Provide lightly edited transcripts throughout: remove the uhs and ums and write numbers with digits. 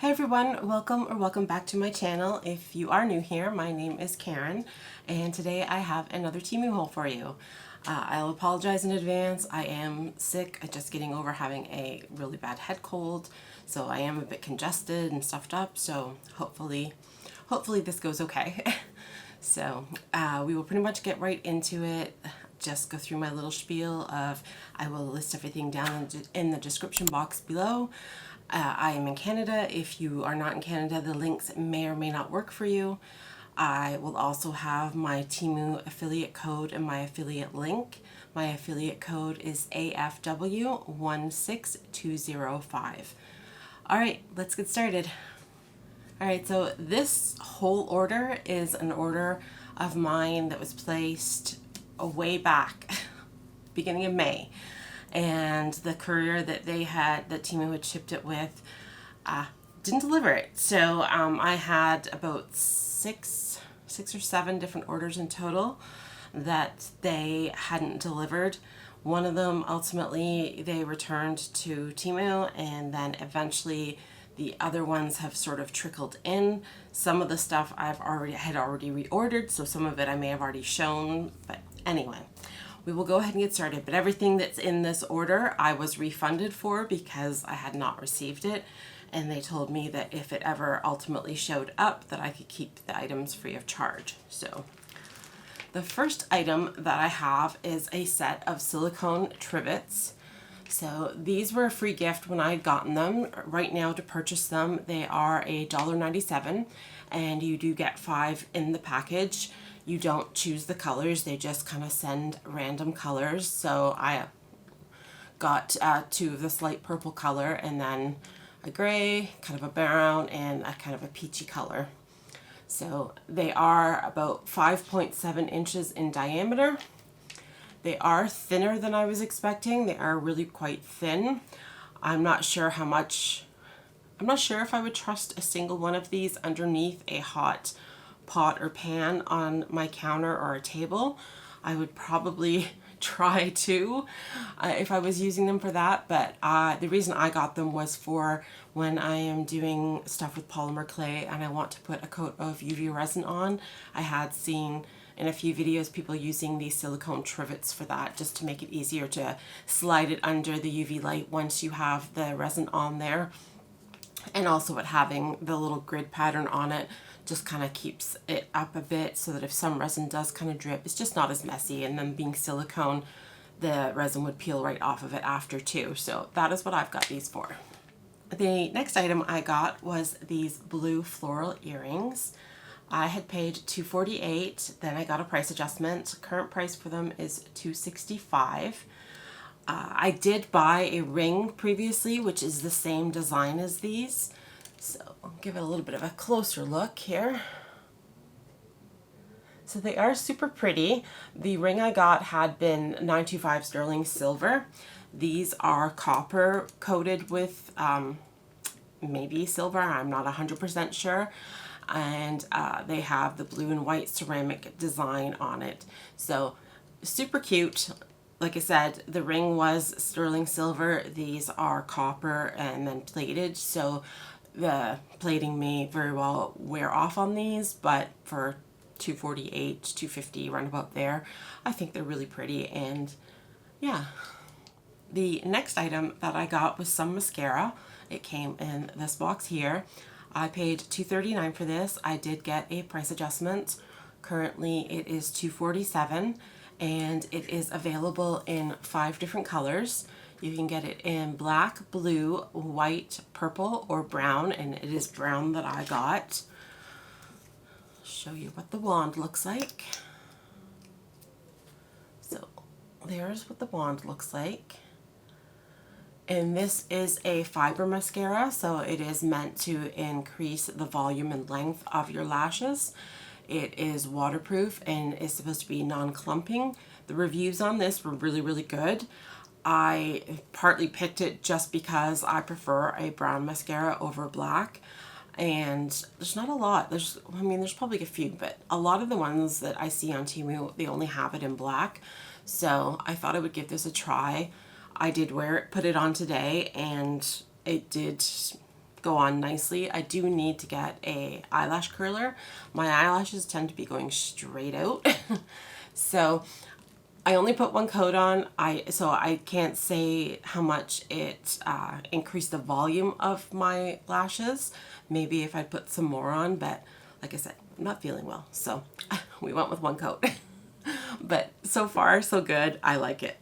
Hey everyone, welcome back to my channel. If you are new here, my name is Karen, and today I have another Temu haul for you. I'll apologize in advance. I am sick. I'm just getting over having a really bad head cold, so I am a bit congested and stuffed up, so hopefully this goes okay. So we will pretty much get right into it. Just go through my little spiel of, I will list everything down in the description box below. I am in Canada. If you are not in Canada, the links may or may not work for you. I will also have my Temu affiliate code and my affiliate link. My affiliate code is AFW16205. Alright, let's get started. Alright, so this whole order is an order of mine that was placed way back, beginning of May. And the courier that Temu had shipped it with didn't deliver it. So I had about six or seven different orders in total that they hadn't delivered. One of them ultimately they returned to Temu, and then eventually the other ones have sort of trickled in. Some of the stuff had already reordered, so some of it I may have already shown, but anyway. We will go ahead and get started, but everything that's in this order I was refunded for because I had not received it, and they told me that if it ever ultimately showed up that I could keep the items free of charge. So the first item that I have is a set of silicone Trivets. So these were a free gift when I had gotten them. Right now to purchase them they are $1.97, and you do get 5 in the package. You don't choose the colors, they just kind of send random colors. So I got 2 of this light purple color, and then a gray, kind of a brown, and a kind of a peachy color. So they are about 5.7 inches in diameter. They are thinner than I was expecting. They are really quite thin. I'm not sure if I would trust a single one of these underneath a hot pot or pan on my counter or a table. I would probably try to if I was using them for that, but the reason I got them was for when I am doing stuff with polymer clay and I want to put a coat of UV resin on. I had seen in a few videos people using these silicone Trivets for that, just to make it easier to slide it under the UV light once you have the resin on there. And also it having the little grid pattern on it just kind of keeps it up a bit, so that if some resin does kind of drip, it's just not as messy, and then being silicone, the resin would peel right off of it after too. So that is what I've got these for. The next item I got was these blue floral earrings. I had paid $248, then I got a price adjustment. Current price for them is $265. I did buy a ring previously, which is the same design as these. So I'll give it a little bit of a closer look here. So they are super pretty. The ring I got had been 925 sterling silver. These are copper coated with maybe silver, I'm not 100% sure. And they have the blue and white ceramic design on it. So super cute. Like I said, the ring was sterling silver. These are copper and then plated, so the plating may very well wear off on these, but for $248, $250, round about there, I think they're really pretty. And yeah. The next item that I got was some mascara. It came in this box here. I paid $239 for this. I did get a price adjustment. Currently it is $247, and it is available in 5 different colors. You can get it in black, blue, white, purple, or brown, and it is brown that I got. I'll show you what the wand looks like. So there's what the wand looks like. And this is a fiber mascara, so it is meant to increase the volume and length of your lashes. It is waterproof and is supposed to be non-clumping. The reviews on this were really good. I partly picked it just because I prefer a brown mascara over black, and there's not a lot. There's probably a few, but a lot of the ones that I see on Temu, they only have it in black. So I thought I would give this a try. I did put it on today, and it did go on nicely. I do need to get a eyelash curler. My eyelashes tend to be going straight out. So I only put one coat on, so I can't say how much it increased the volume of my lashes. Maybe if I put some more on, but like I said, I'm not feeling well, so we went with one coat. But so far, so good. I like it.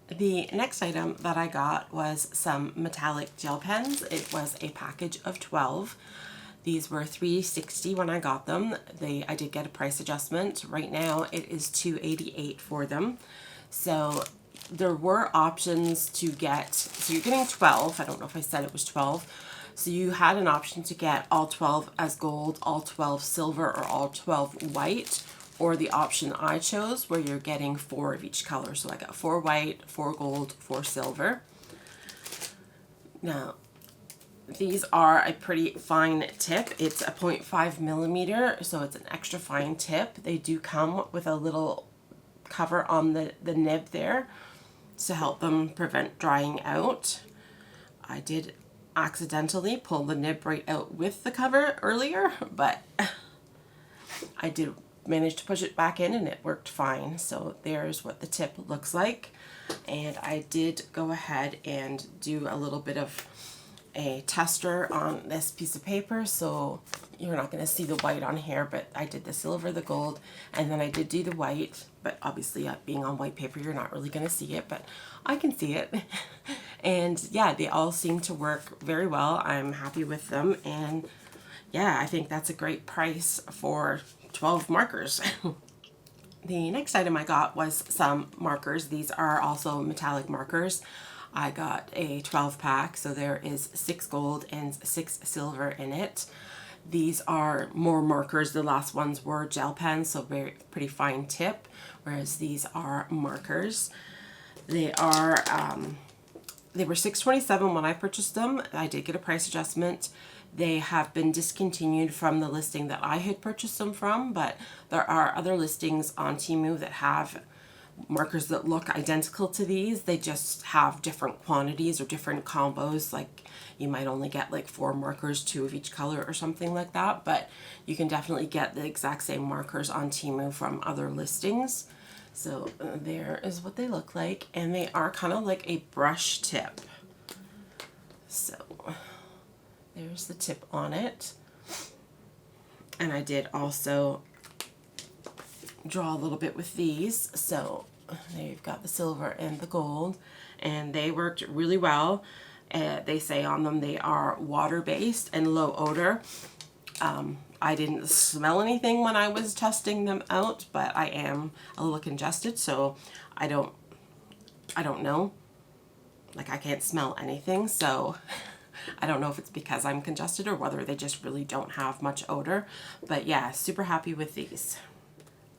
The next item that I got was some metallic gel pens. It was a package of 12. These were $3.60 when I got them. I did get a price adjustment. Right now it is $2.88 for them. So there were options to get, so you're getting 12. I don't know if I said it was 12. So you had an option to get all 12 as gold, all 12 silver, or all 12 white, or the option I chose where you're getting 4 of each color. So I got 4 white, 4 gold, 4 silver. Now, these are a pretty fine tip. It's a 0.5 millimeter, so it's an extra fine tip. They do come with a little cover on the nib there to help them prevent drying out. I did accidentally pull the nib right out with the cover earlier, but I did manage to push it back in and it worked fine. So there's what the tip looks like. And I did go ahead and do a little bit of a tester on this piece of paper, so you're not going to see the white on here, but I did the silver, the gold, and then I did do the white, but obviously being on white paper you're not really going to see it, but I can see it. And yeah, they all seem to work very well. I'm happy with them, and yeah, I think that's a great price for 12 markers. The next item I got was some markers. These are also metallic markers. I got a 12 pack, so there is 6 gold and 6 silver in it. These are more markers. The last ones were gel pens, so pretty fine tip, whereas these are markers. They are they were $6.27 when I purchased them. I did get a price adjustment. They have been discontinued from the listing that I had purchased them from, but there are other listings on Temu that have markers that look identical to these. They just have different quantities or different combos. Like you might only get like 4 markers, 2 of each color or something like that, but you can definitely get the exact same markers on Temu from other listings. So there is what they look like, and they are kind of like a brush tip. So there's the tip on it. And I did also draw a little bit with these. So there you've got the silver and the gold, and they worked really well. They say on them they are water-based and low odor. I didn't smell anything when I was testing them out, but I am a little congested, so I don't know. Like, I can't smell anything, so I don't know if it's because I'm congested or whether they just really don't have much odor. But yeah, super happy with these.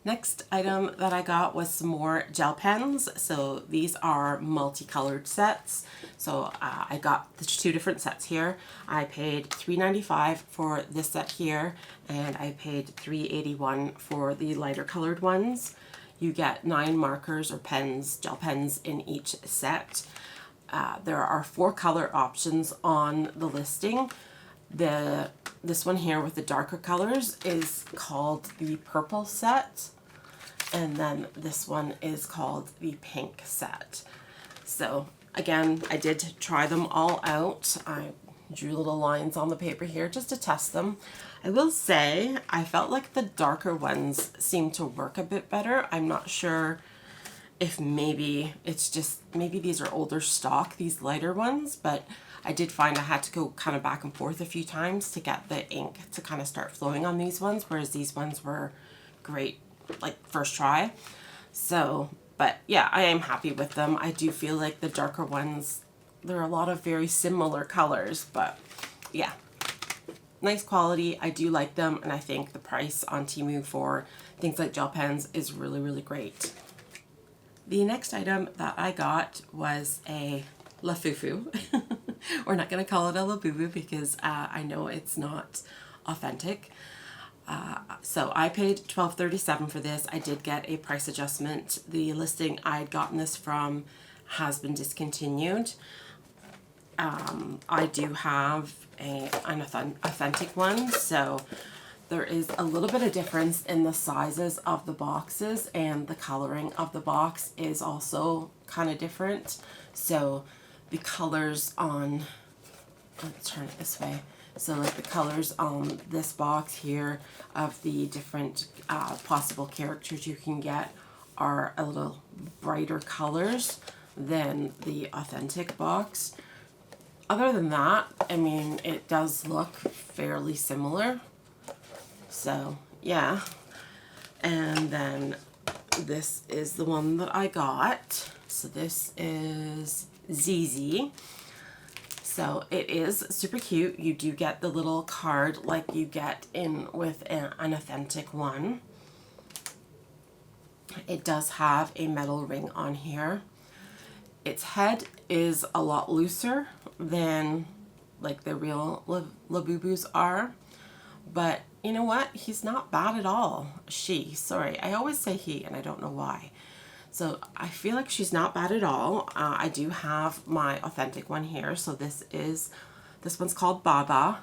Next item that I got was some more gel pens. So these are multicolored sets. So I got the 2 different sets here. I paid $3.95 for this set here, and I paid $3.81 for the lighter colored ones. You get 9 markers or pens, gel pens in each set. There are 4 color options on the listing. This one here with the darker colors is called the purple set, and then this one is called the pink set. So again, I did try them all out. I drew little lines on the paper here just to test them. I will say I felt like the darker ones seemed to work a bit better. I'm not sure if maybe it's just, maybe these are older stock, these lighter ones, but I did find I had to go kind of back and forth a few times to get the ink to kind of start flowing on these ones, whereas these ones were great, like first try. So, but yeah, I am happy with them. I do feel like the darker ones, there are a lot of very similar colors, but yeah, nice quality. I do like them, and I think the price on Temu for things like gel pens is really, really great. The next item that I got was a Lafufu. We're not going to call it a Labubu because I know it's not authentic. So I paid $12.37 for this. I did get a price adjustment. The listing I had gotten this from has been discontinued. I do have an authentic one, so there is a little bit of difference in the sizes of the boxes, and the coloring of the box is also kind of different. So the colors on, let's turn it this way. So like the colors on this box here of the different possible characters you can get are a little brighter colors than the authentic box. Other than that, I mean, it does look fairly similar. So yeah. And then this is the one that I got. So this is ZZ. So it is super cute. You do get the little card like you get in with an authentic one. It does have a metal ring on here. Its head is a lot looser than like the real Labubus are. But you know what? He's not bad at all. She, sorry. I always say he and I don't know why. So I feel like she's not bad at all. I do have my authentic one here. So this one's called Baba.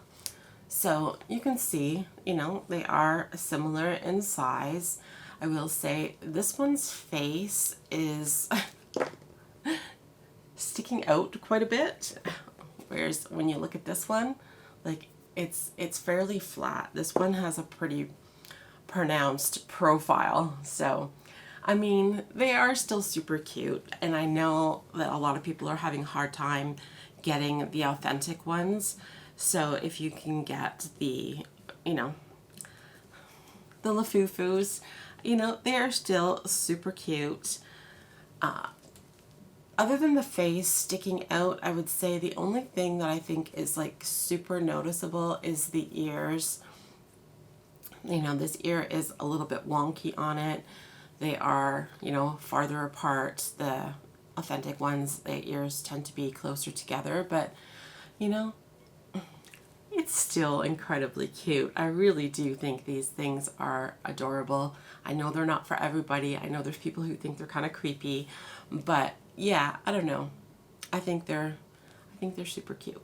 So you can see, you know, they are similar in size. I will say this one's face is sticking out quite a bit. Whereas when you look at this one, like it's fairly flat. This one has a pretty pronounced profile. So I mean, they are still super cute, and I know that a lot of people are having a hard time getting the authentic ones. So if you can get the, you know, the Lafufus, you know, they are still super cute. Other than the face sticking out, I would say the only thing that I think is like super noticeable is the ears. You know, this ear is a little bit wonky on it. They are, you know, farther apart. The authentic ones, the ears tend to be closer together, but you know, it's still incredibly cute. I really do think these things are adorable. I know they're not for everybody. I know there's people who think they're kind of creepy, but yeah, I don't know. I think they're super cute.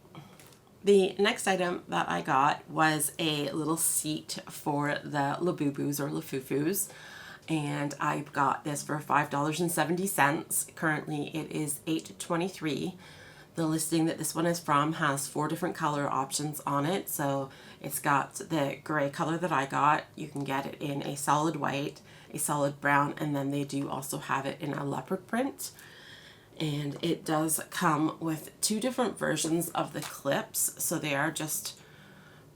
The next item that I got was a little seat for the Labubus or Lafufus, and I got this for $5.70. Currently it is $8.23. The listing that this one is from has 4 different color options on it. So it's got the gray color that I got. You can get it in a solid white, a solid brown, and then they do also have it in a leopard print. And it does come with 2 different versions of the clips. So they are just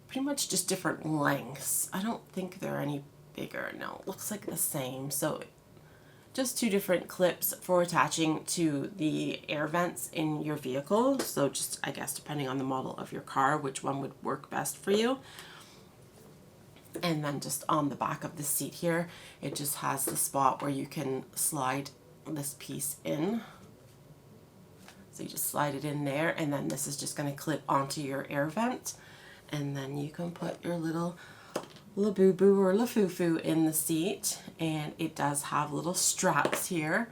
pretty much just different lengths. I don't think they're any bigger. No, it looks like the same. So just 2 different clips for attaching to the air vents in your vehicle. So just, I guess, depending on the model of your car, which one would work best for you. And then just on the back of the seat here, it just has the spot where you can slide this piece in. So you just slide it in there, and then this is just going to clip onto your air vent. And then you can put your little Labubu or Lafufu in the seat, and it does have little straps here.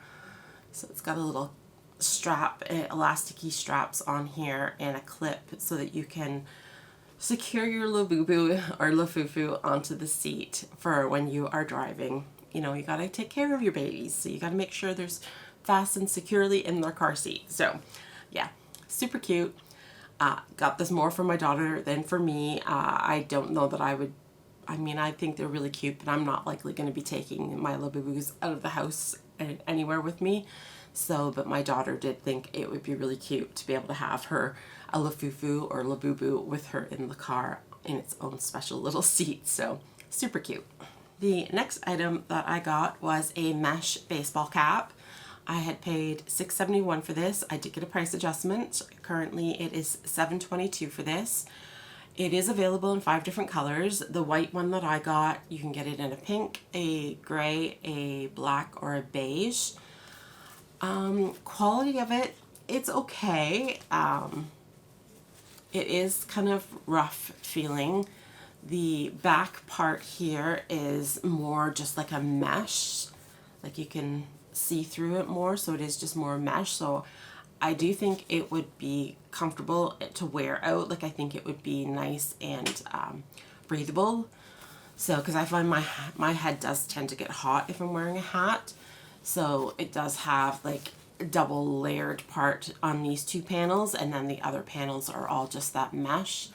So it's got a little strap, elasticy straps on here, and a clip so that you can secure your Labubu or Lafufu onto the seat for when you are driving. You know, you gotta take care of your babies, so you gotta make sure there's fastened securely in their car seat. So yeah, super cute. Got this more for my daughter than for me. I don't know that I would, I mean, I think they're really cute, but I'm not likely going to be taking my Labubus out of the house anywhere with me. So, but my daughter did think it would be really cute to be able to have her a Lafufu or Labubu with her in the car in its own special little seat. So super cute. The next item that I got was a mesh baseball cap. I had paid $6.71 for this. I did get a price adjustment. Currently it is $7.22 for this. It is available in 5 different colors. The white one that I got, you can get it in a pink, a gray, a black, or a beige. Quality of it, it's okay. It is kind of rough feeling. The back part here is more just like a mesh, like you can see through it more, so it is just more mesh. So I do think it would be comfortable to wear out. Like I think it would be nice and breathable. So, because I find my head does tend to get hot if I'm wearing a hat. So it does have like a double layered part on these two panels, and then the other panels are all just that mesh.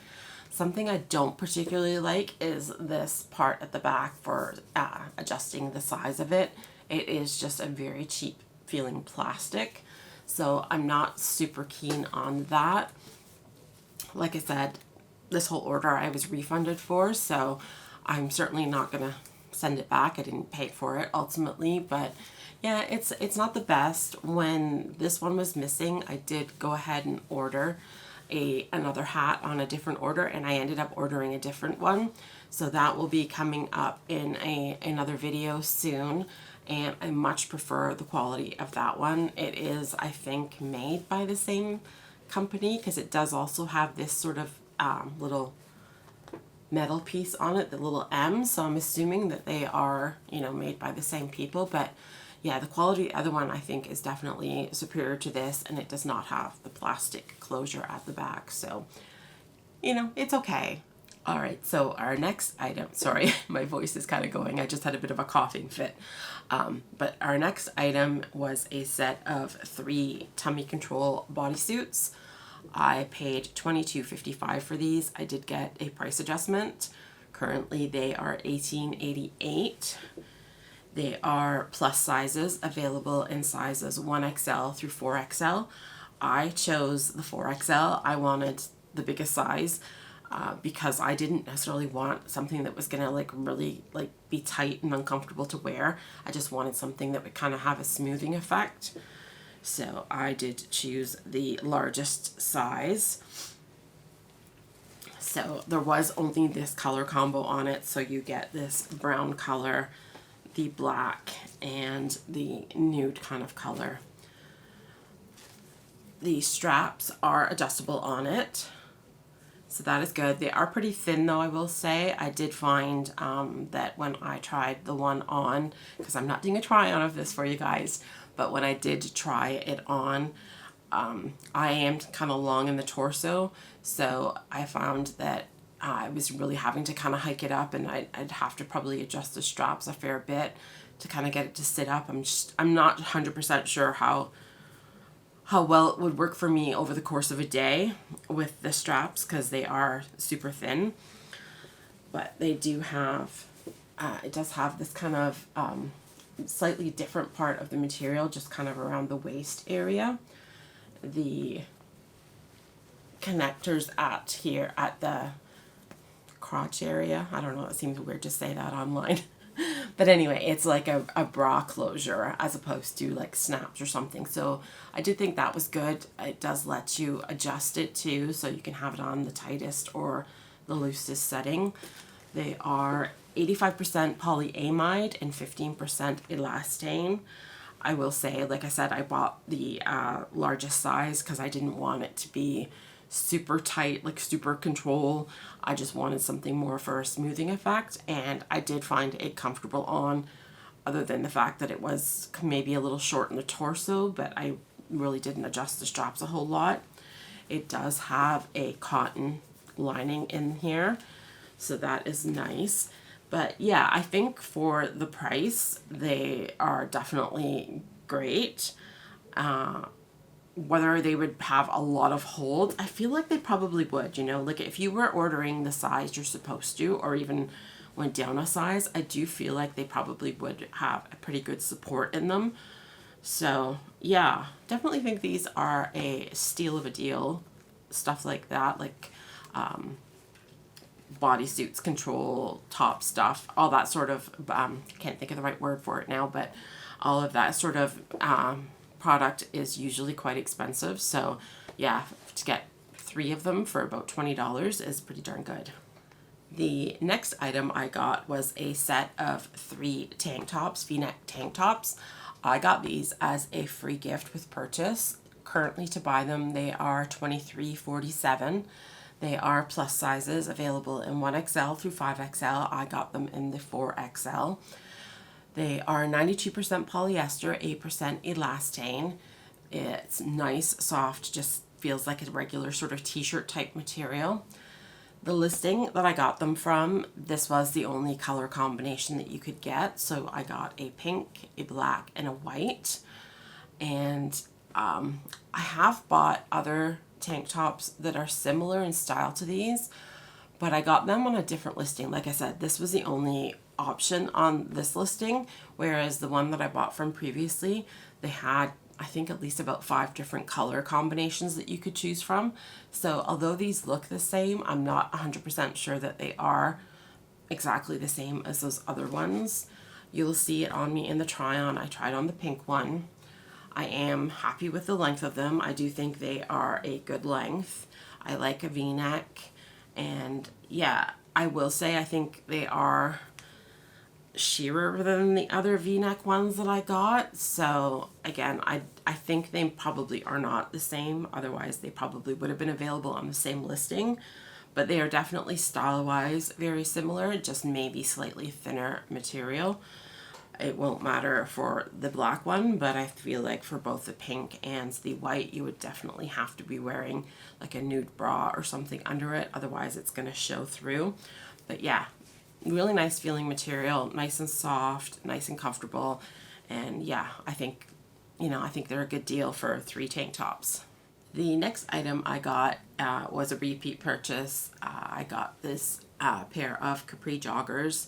Something I don't particularly like is this part at the back for adjusting the size of it. It is just a very cheap feeling plastic. So I'm not super keen on that. Like I said, this whole order I was refunded for, so I'm certainly not gonna send it back. I didn't pay for it ultimately, but yeah, it's not the best. When this one was missing, I did go ahead and order another hat on a different order, and I ended up ordering a different one. So that will be coming up in another video soon, and I much prefer the quality of that one. It is, I think, made by the same company, because it does also have this sort of little metal piece on it, the little M, so I'm assuming that they are, you know, made by the same people. But yeah, the quality of the other one I think is definitely superior to this, and it does not have the plastic closure at the back, so you know, it's okay. All right, so our next item, sorry, my voice is kind of going, I just had a bit of a coughing fit. But our next item was a set of 3 tummy control bodysuits. I paid $22.55 for these. I did get a price adjustment. Currently they are $18.88. They are plus sizes, available in sizes 1XL through 4XL. I chose the 4XL. I wanted the biggest size because I didn't necessarily want something that was gonna like really like be tight and uncomfortable to wear. I just wanted something that would kind of have a smoothing effect. So I did choose the largest size. So there was only this color combo on it. So you get this brown color, the black, and the nude kind of color. The straps are adjustable on it, so that is good. They are pretty thin though, I will say. I did find that when I tried the one on, because I'm not doing a try on of this for you guys, but when I did try it on, I am kind of long in the torso, so I found that I was really having to kind of hike it up, and I'd have to probably adjust the straps a fair bit to kind of get it to sit up. I'm not 100% sure how well it would work for me over the course of a day with the straps, because they are super thin. But they do have, it does have this kind of slightly different part of the material, just kind of around the waist area. The connectors here at the crotch area, I don't know, it seems weird to say that online. But anyway, it's like a bra closure as opposed to like snaps or something. So I did think that was good. It does let you adjust it too, so you can have it on the tightest or the loosest setting. They are 85% polyamide and 15% elastane. I will say, like I said, I bought the largest size because I didn't want it to be super tight, like super control. I just wanted something more for a smoothing effect, and I did find it comfortable on, other than the fact that it was maybe a little short in the torso, but I really didn't adjust the straps a whole lot. It does have a cotton lining in here, so that is nice. But yeah, I think for the price, they are definitely great. Whether they would have a lot of hold, I feel like they probably would, you know, like if you were ordering the size you're supposed to, or even went down a size, I do feel like they probably would have a pretty good support in them. So yeah, definitely think these are a steal of a deal. Stuff like that, like bodysuits, control, top stuff, all that sort of, can't think of the right word for it now, but all of that sort of product is usually quite expensive. So yeah, to get 3 of them for about $20 is pretty darn good. The next item I got was a set of 3 tank tops, V-neck tank tops. I got these as a free gift with purchase. Currently to buy them, they are $23.47. They are plus sizes, available in 1XL through 5XL. I got them in the 4XL. They are 92% polyester, 8% elastane. It's nice, soft, just feels like a regular sort of t-shirt type material. The listing that I got them from, this was the only color combination that you could get. So I got a pink, a black, and a white. And I have bought other tank tops that are similar in style to these, but I got them on a different listing. Like I said, this was the only option on this listing, whereas the one that I bought from previously, they had, I think, at least about 5 different color combinations that you could choose from. So although these look the same, I'm not 100% sure that they are exactly the same as those other ones. You'll see it on me in the try on. I tried on the pink one. I am happy with the length of them. I do think they are a good length. I like a V-neck, and yeah, I will say I think they are sheerer than the other V-neck ones that I got. So again, I think they probably are not the same. Otherwise, they probably would have been available on the same listing. But they are definitely style-wise very similar, just maybe slightly thinner material. It won't matter for the black one, but I feel like for both the pink and the white, you would definitely have to be wearing like a nude bra or something under it. Otherwise, it's going to show through. But yeah, really nice feeling material, nice and soft, nice and comfortable. And yeah, I think they're a good deal for 3 tank tops. The next item I got was a repeat purchase. I got this pair of Capri joggers.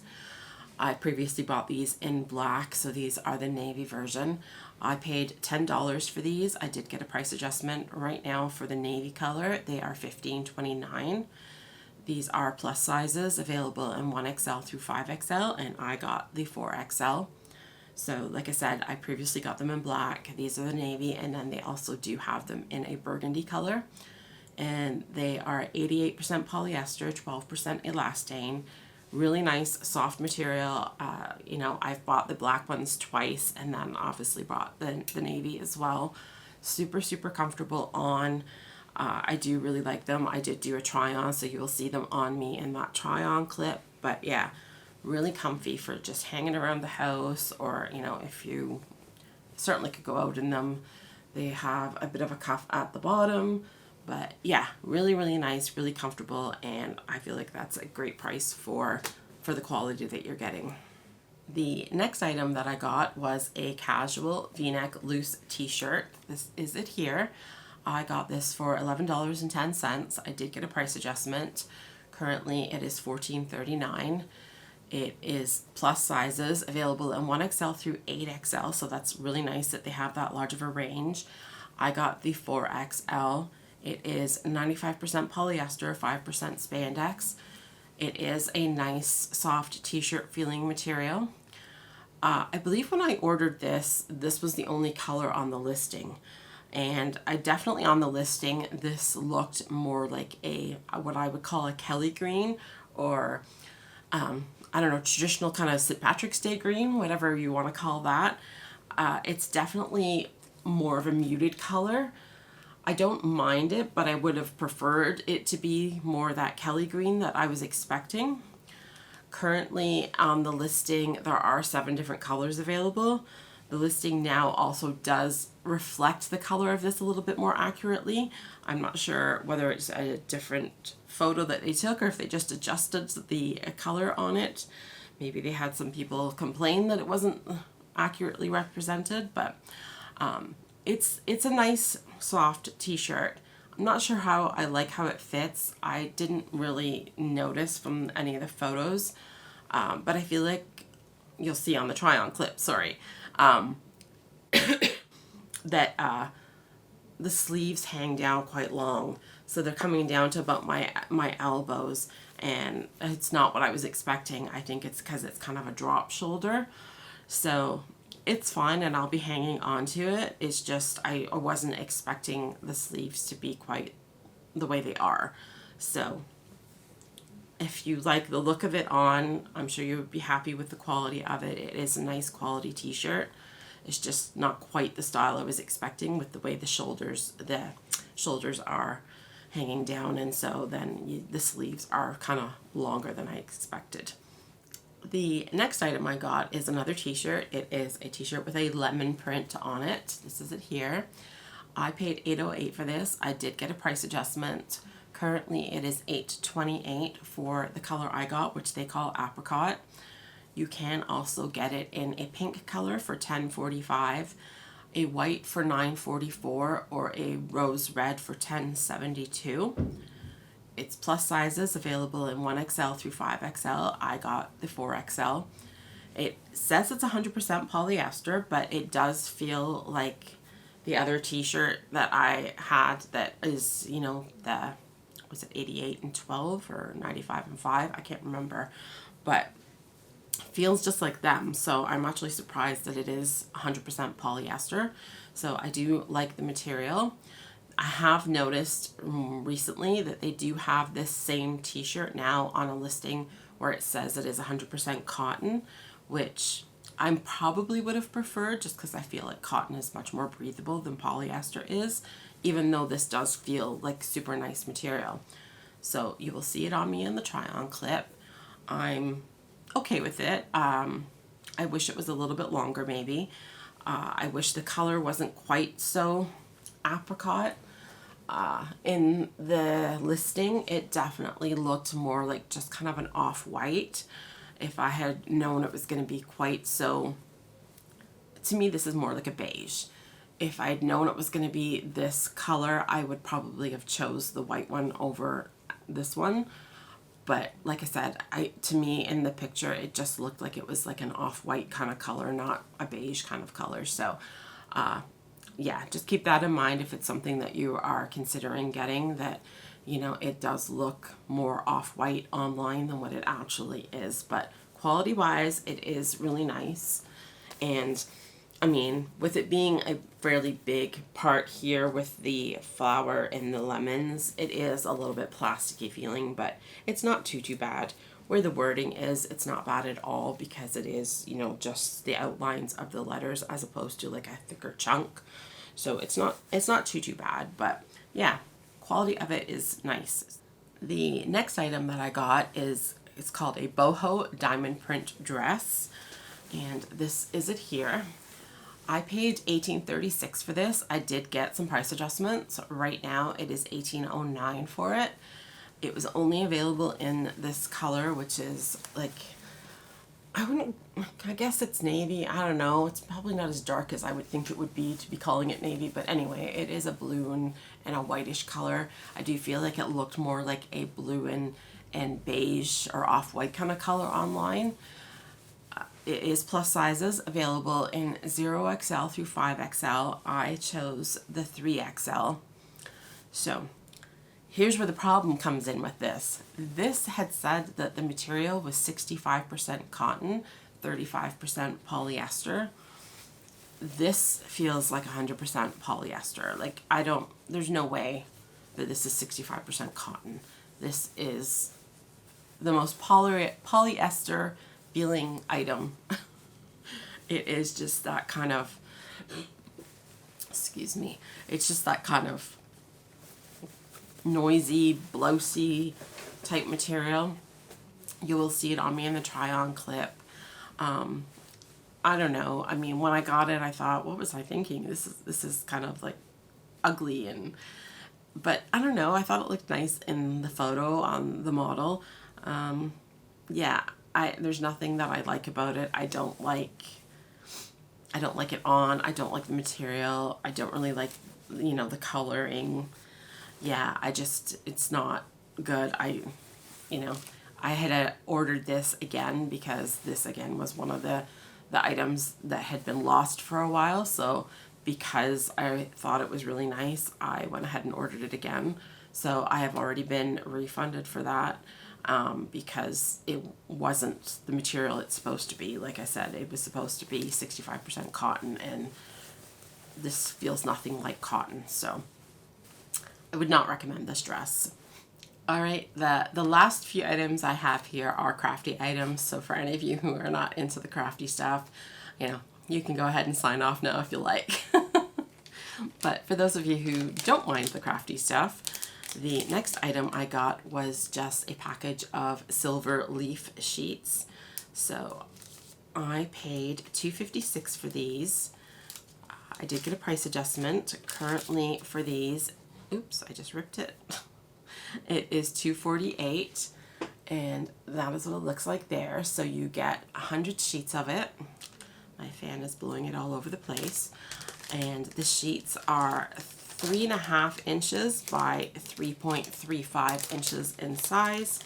I previously bought these in black, so these are the navy version. I paid $10 for these. I did get a price adjustment. Right now for the navy color, they are $15.29. These are plus sizes available in 1XL through 5XL, and I got the 4XL. So like I said, I previously got them in black. These are the navy, and then they also do have them in a burgundy color. And they are 88% polyester, 12% elastane. Really nice, soft material. I've bought the black ones twice, and then obviously bought the navy as well. Super, super comfortable on. I do really like them. I did do a try on, so you will see them on me in that try on clip. But yeah, really comfy for just hanging around the house, or if you certainly could go out in them. They have a bit of a cuff at the bottom, but yeah, really, really nice, really comfortable, and I feel like that's a great price for the quality that you're getting. The next item that I got was a casual V-neck loose t-shirt. This is it here. I got this for $11.10. I did get a price adjustment. Currently it is $14.39. It is plus sizes available in 1XL through 8XL, so that's really nice that they have that large of a range. I got the 4XL. It is 95% polyester, 5% spandex. It is a nice soft t-shirt feeling material. I believe when I ordered this was the only color on the listing. And I definitely on the listing, this looked more like what I would call a Kelly green, or I don't know, traditional kind of St. Patrick's Day green, whatever you want to call that. It's definitely more of a muted color. I don't mind it, but I would have preferred it to be more that Kelly green that I was expecting. Currently on the listing, there are 7 different colors available. The listing now also does reflect the color of this a little bit more accurately. I'm not sure whether it's a different photo that they took or if they just adjusted the color on it. Maybe they had some people complain that it wasn't accurately represented, but it's a nice soft t-shirt. I'm not sure how it fits. I didn't really notice from any of the photos, but I feel like you'll see on the try on clip, that the sleeves hang down quite long, so they're coming down to about my elbows, and it's not what I was expecting. I think it's because it's kind of a drop shoulder, so it's fine, and I'll be hanging on to it. It's just I wasn't expecting the sleeves to be quite the way they are. So if you like the look of it on, I'm sure you would be happy with the quality of it. It is a nice quality t-shirt. It's just not quite the style I was expecting with the way the shoulders are hanging down, and so then the sleeves are kind of longer than I expected. The next item I got is another t-shirt. It is a t-shirt with a lemon print on it. This is it here. I paid $8.08 for this. I did get a price adjustment. Currently it is $8.28 for the color I got, which they call apricot. You can also get it in a pink color for $10.45, a white for $9.44, or a rose red for $10.72. It's plus sizes available in 1XL through 5XL. I got the 4XL. It says it's 100% polyester, but it does feel like the other t-shirt that I had that is, you know, the, was it 88 and 12 or 95 and 5? I can't remember, but feels just like them. So I'm actually surprised that it is 100% polyester. So I do like the material. I have noticed recently that they do have this same t-shirt now on a listing where it says it is 100% cotton, which I probably would have preferred just because I feel like cotton is much more breathable than polyester is, even though this does feel like super nice material. So you will see it on me in the try-on clip. I'm okay with it. I wish it was a little bit longer maybe. I wish the color wasn't quite so apricot. In the listing, it definitely looked more like just kind of an off-white. If I had known it was going to be quite so, to me this is more like a beige. If I had known it was going to be this color, I would probably have chose the white one over this one. But like I said, to me in the picture, it just looked like it was like an off-white kind of color, not a beige kind of color. So yeah, just keep that in mind if it's something that you are considering getting, that, you know, it does look more off-white online than what it actually is. But quality-wise, it is really nice. And I mean, with it being a fairly big part here with the flower and the lemons, it is a little bit plasticky feeling, but it's not too bad. Where the wording is, it's not bad at all because it is, you know, just the outlines of the letters as opposed to like a thicker chunk. So it's not too bad, but yeah, quality of it is nice. The next item that I got is, it's called a boho diamond print dress, and this is it here. I paid $18.36 for this. I did get some price adjustments. Right now it is $18.09 for it. It was only available in this color, which is like, I guess it's navy. I don't know. It's probably not as dark as I would think it would be to be calling it navy. But anyway, it is a blue and a whitish color. I do feel like it looked more like a blue and beige or off-white kind of color online. It is plus sizes available in 0XL through 5XL. I chose the 3XL. So here's where the problem comes in with this. This had said that the material was 65% cotton, 35% polyester. This feels like 100% polyester. Like, there's no way that this is 65% cotton. This is the most polyester feeling item. It is just that kind of, excuse me, it's just that kind of noisy, blousy type material. You will see it on me in the try-on clip. I don't know. I mean, when I got it, I thought, what was I thinking? This is kind of like ugly, but I don't know. I thought it looked nice in the photo on the model. Yeah, there's nothing that I like about it. I don't like it on. I don't like the material. I don't really like, you know, the coloring. Yeah, it's not good. I had ordered this again because this again was one of the items that had been lost for a while. So because I thought it was really nice, I went ahead and ordered it again. So I have already been refunded for that because it wasn't the material it's supposed to be. Like I said, it was supposed to be 65% cotton, and this feels nothing like cotton. So I would not recommend this dress. All right, the last few items I have here are crafty items. So for any of you who are not into the crafty stuff, you know, you can go ahead and sign off now if you like. But for those of you who don't mind the crafty stuff, the next item I got was just a package of silver leaf sheets. So I paid $2.56 for these. I did get a price adjustment. Currently for these, oops, I just ripped it. It is $2.48, and that is what it looks like there. So you get 100 sheets of it. My fan is blowing it all over the place. And the sheets are 3.5 inches by 3.35 inches in size.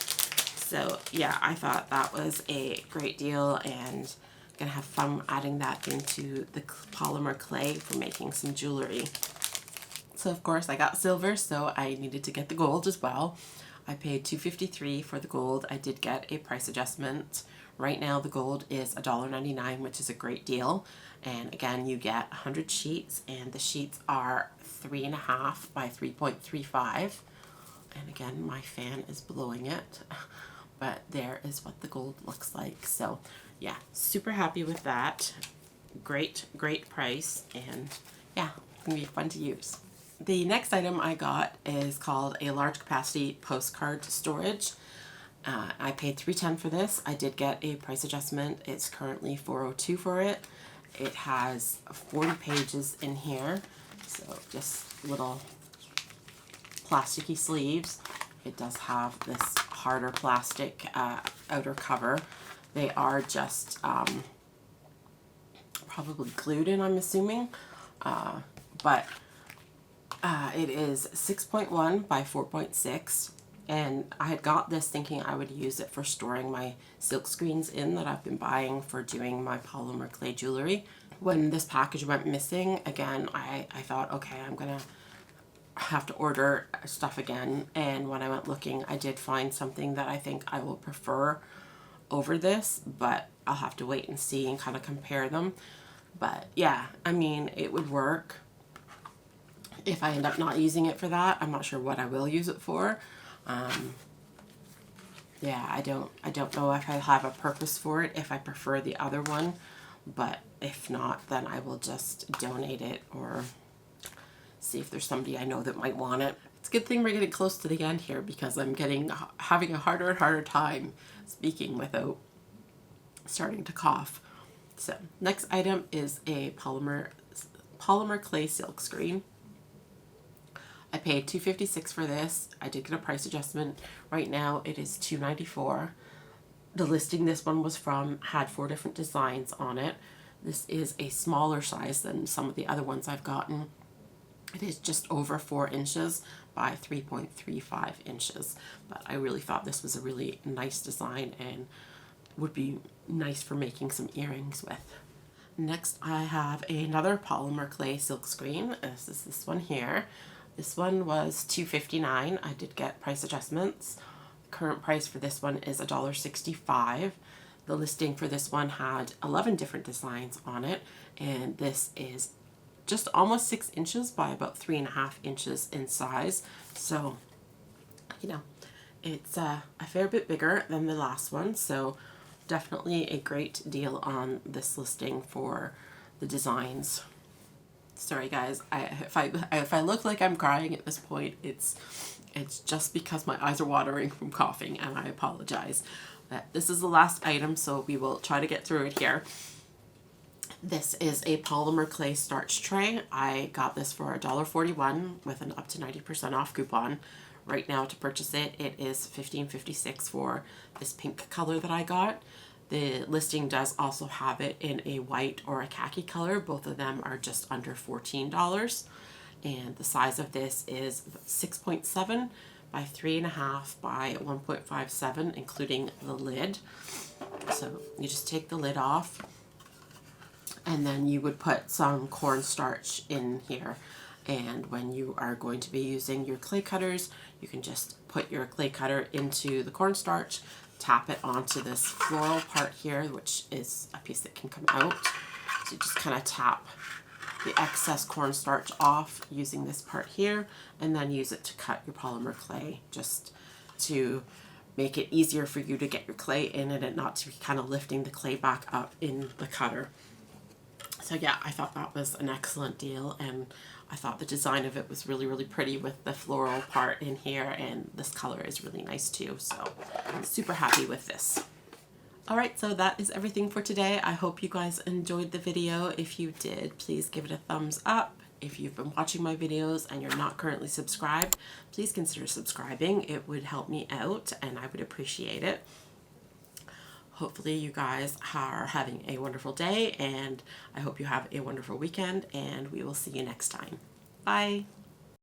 So yeah, I thought that was a great deal, and gonna have fun adding that into the polymer clay for making some jewelry. So of course I got silver, so I needed to get the gold as well. I paid $2.53 for the gold. I did get a price adjustment. Right now the gold is $1.99, which is a great deal. And again, you get 100 sheets, and the sheets are 3.5 by 3.35. And again, my fan is blowing it, but there is what the gold looks like. So yeah, super happy with that. Great price, and yeah, it's gonna be fun to use. The next item I got is called a large capacity postcard storage. I paid $3.10 for this. I did get a price adjustment. It's currently $4.02 for it. It has 40 pages in here, so just little plasticky sleeves. It does have this harder plastic outer cover. They are just probably glued in, I'm assuming, but it is 6.1 by 4.6, and I had got this thinking I would use it for storing my silk screens in that I've been buying for doing my polymer clay jewelry. When this package went missing, again, I thought, okay, I'm gonna have to order stuff again, and when I went looking, I did find something that I think I will prefer over this, but I'll have to wait and see and kind of compare them. But yeah, I mean, it would work. If I end up not using it for that, I'm not sure what I will use it for. Yeah, I don't know if I have a purpose for it, if I prefer the other one, but if not, then I will just donate it or see if there's somebody I know that might want it. It's a good thing we're getting close to the end here, because I'm having a harder and harder time speaking without starting to cough. So next item is a polymer clay silk screen. I paid $2.56 for this. I did get a price adjustment. Right now it is $2.94. The listing this one was from had 4 different designs on it. This is a smaller size than some of the other ones I've gotten. It is just over 4 inches by 3.35 inches. But I really thought this was a really nice design and would be nice for making some earrings with. Next, I have another polymer clay silk screen. This is this one here. This one was $2.59. I did get price adjustments. Current price for this one is $1.65. The listing for this one had 11 different designs on it, and this is just almost 6 inches by about 3.5 inches in size. So, you know, it's a fair bit bigger than the last one, so definitely a great deal on this listing for the designs. Sorry guys, if I look like I'm crying at this point, it's just because my eyes are watering from coughing, and I apologize. This is the last item, so we will try to get through it here. This is a polymer clay starch tray. I got this for $1.41 with an up to 90% off coupon. Right now to purchase it, it is $15.56 for this pink color that I got. The listing does also have it in a white or a khaki color. Both of them are just under $14. And the size of this is 6.7 by 3.5 by 1.57, including the lid. So you just take the lid off, and then you would put some cornstarch in here. And when you are going to be using your clay cutters, you can just put your clay cutter into the cornstarch, tap it onto this floral part here, which is a piece that can come out. So you just kind of tap the excess cornstarch off using this part here, and then use it to cut your polymer clay, just to make it easier for you to get your clay in it and not to be kind of lifting the clay back up in the cutter. So yeah, I thought that was an excellent deal, and I thought the design of it was really, really pretty with the floral part in here, and this color is really nice too, so I'm super happy with this. Alright, so that is everything for today. I hope you guys enjoyed the video. If you did, please give it a thumbs up. If you've been watching my videos and you're not currently subscribed, please consider subscribing. It would help me out and I would appreciate it. Hopefully you guys are having a wonderful day, and I hope you have a wonderful weekend, and we will see you next time. Bye!